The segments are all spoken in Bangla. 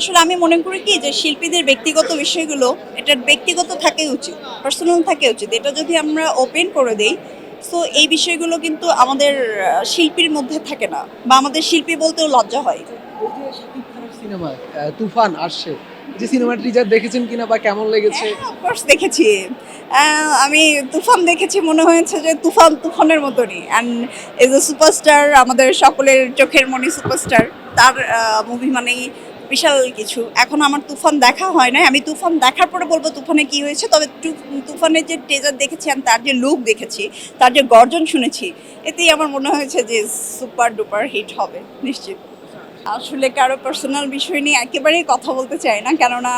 আসলে আমি মনে করি কি যে শিল্পীদের ব্যক্তিগত বিষয়গুলো এটা ব্যক্তিগত থাকাই উচিত, পার্সোনাল থাকা উচিত। এটা যদি আমরা ওপেন করে দেই, সো এই বিষয়গুলো কিন্তু আমাদের শিল্পীর মধ্যে থাকে না, বা আমাদের শিল্পী বলতেও লজ্জা হয়। এই যে শাকিব খানের সিনেমা তুফান আসছে, যে সিনেমার টিজার দেখেছেন কিনা বা কেমন লেগেছে? হ্যাঁ, অফকোর্স দেখেছি। আমি তুফান দেখেছি, মনে হয়েছে যে তুফান তুফানের মতনই। অ্যান্ড এজ এ সুপারস্টার, আমাদের সকলের চোখের মনি সুপারস্টার, তার মুভি মানেই বিশাল কিছু। এখন আমার তুফান দেখা হয় নাই, আমি তুফান দেখার পরে বলবো তুফানে কি হয়েছে। তবে তুফানের যে টেজার দেখেছি আমি, তার যে লুক দেখেছি, তার যে গর্জন শুনেছি, এতেই আমার মনে হয়েছে যে সুপার ডুপার হিট হবে নিশ্চিত। আসলে কারো পার্সোনাল বিষয় নিয়ে একেবারেই কথা বলতে চাই না, কেননা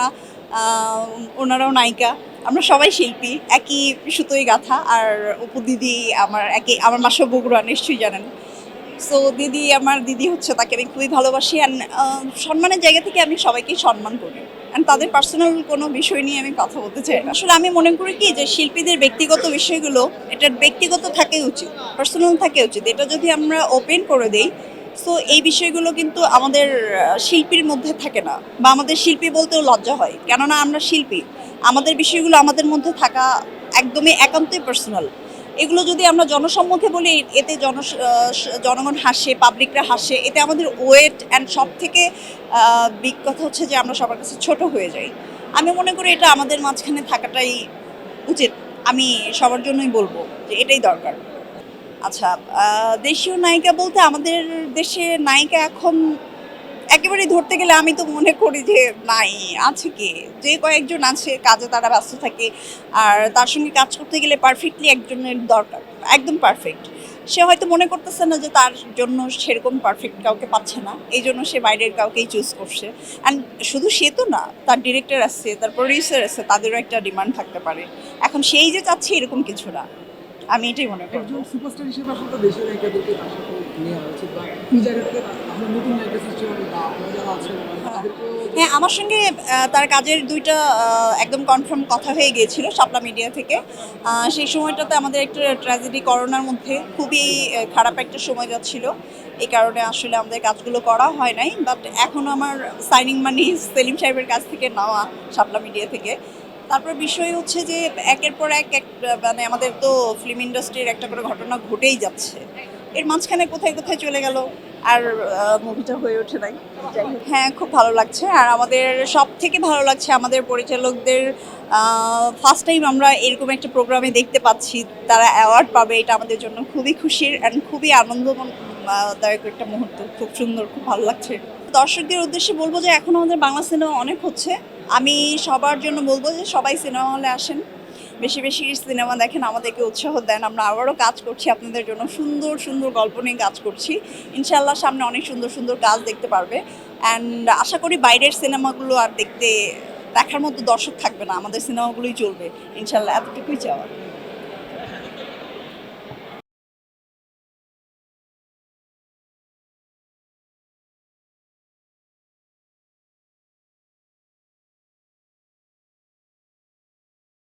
আহ, ওনারাও নায়িকা, আমরা সবাই শিল্পী, একই সুতোই গাথা। আর অপু দিদি আমার বাসা বগুড়া, নিশ্চয়ই জানেন। সো দিদি আমার দিদি হচ্ছে, তাকে আমি খুবই ভালোবাসি। অ্যান্ড সম্মানের জায়গা থেকে আমি সবাইকেই সম্মান করি। অ্যান্ড তাদের পার্সোনাল কোনো বিষয় নিয়ে আমি কথা বলতে চাই না। আসলে আমি মনে করি কি যে শিল্পীদের ব্যক্তিগত বিষয়গুলো এটা ব্যক্তিগত থাকাই উচিত, পার্সোনাল থাকা উচিত। এটা যদি আমরা ওপেন করে দেই, সো এই বিষয়গুলো কিন্তু আমাদের শিল্পীর মধ্যে থাকে না, বা আমাদের শিল্পী বলতেও লজ্জা হয়, কেননা আমরা শিল্পী। আমাদের বিষয়গুলো আমাদের মধ্যে থাকা একদমই একান্তই পার্সোনাল। এগুলো যদি আমরা জনসম্মুখে বলি, এতে জনগণ হাসে, পাবলিকরা হাসে, এতে আমাদের ওয়েট অ্যান্ড সব থেকে বিগ কথা হচ্ছে যে আমরা সবার কাছে ছোট হয়ে যাই। আমি মনে করি এটা আমাদের মাঝখানে থাকাটাই উচিত। আমি সবার জন্যই বলবো যে এটাই দরকার। আচ্ছা, দেশীয় নায়িকা বলতে আমাদের দেশে নায়িকা এখন একেবারেই ধরতে গেলে আমি তো মনে করি যে নাই, আছে কি, যে কয়েকজন আছে কাজে তারা ব্যস্ত থাকে। আর তার সঙ্গে কাজ করতে গেলে পারফেক্টলি একজনের দরকার, একদম পারফেক্ট। সে হয়তো মনে করতেছে না যে তার জন্য সেরকম পারফেক্ট কাউকে পাচ্ছে না, এই জন্য সে বাইরের কাউকেই চুজ করছে। অ্যান্ড শুধু সে তো না, তার ডিরেক্টর আছে, তার প্রডিউসার আছে, তাদেরও একটা ডিমান্ড থাকতে পারে। এখন সেই যে চাচ্ছে এরকম কিছু না, আমি এটাই মনে করবো। একজন সুপারস্টার হিসেবে আসলে তো দেশের নায়িকাদেরকে তার সাথে নেওয়া উচিত, বা এই জায়গা থেকে আমরা নতুন নায়িকা সৃষ্টি হবে, বা আপনারা যারা আছেন তাদেরকেও। হ্যাঁ, আমার সঙ্গে তার কাজের দুইটা একদম কনফার্ম কথা হয়ে গিয়েছিল শাপলা মিডিয়া থেকে। সেই সময়টাতে আমাদের একটা ট্র্যাজেডি, করোনার মধ্যে খুবই খারাপ একটা সময় যাচ্ছিল। এই কারণে আসলে আমাদের কাজগুলো করা হয় নাই, বাট এখন আমার সাইনিং মানি সেলিম সাহেবের কাছ থেকে নেওয়া, শাপলা মিডিয়া থেকে। তারপর বিষয় হচ্ছে যে একের পর মানে আমাদের তো ফিল্ম ইন্ডাস্ট্রির একটা করে ঘটনা ঘটেই যাচ্ছে। এর মাঝখানে কোথায় কোথায় চলে গেল, আর মুভিটা হয়ে ওঠে নাই। যাই হোক, হ্যাঁ, খুব ভালো লাগছে। আর আমাদের সব থেকে ভালো লাগছে আমাদের পরিচালকদের, ফার্স্ট টাইম আমরা এরকম একটা প্রোগ্রামে দেখতে পাচ্ছি, তারা অ্যাওয়ার্ড পাবে, এটা আমাদের জন্য খুবই খুশির অ্যান্ড খুবই দায়ক একটা মুহূর্ত। খুব সুন্দর, খুব ভালো লাগছে। দর্শকদের উদ্দেশ্যে বলবো যে এখন আমাদের বাংলা সিনেমা অনেক হচ্ছে। আমি সবার জন্য বলবো যে সবাই সিনেমা হলে আসেন, বেশি বেশি সিনেমা দেখেন, আমাদেরকে উৎসাহ দেন। আমরা আবারও কাজ করছি আপনাদের জন্য, সুন্দর সুন্দর গল্প নিয়ে কাজ করছি। ইনশাল্লাহ সামনে অনেক সুন্দর সুন্দর কাজ দেখতে পারবে। অ্যান্ড আশা করি বাইরের সিনেমাগুলো আর দেখার মতো দর্শক থাকবে না, আমাদের সিনেমাগুলোই চলবে ইনশাল্লাহ, এতটুকুই চাওয়া।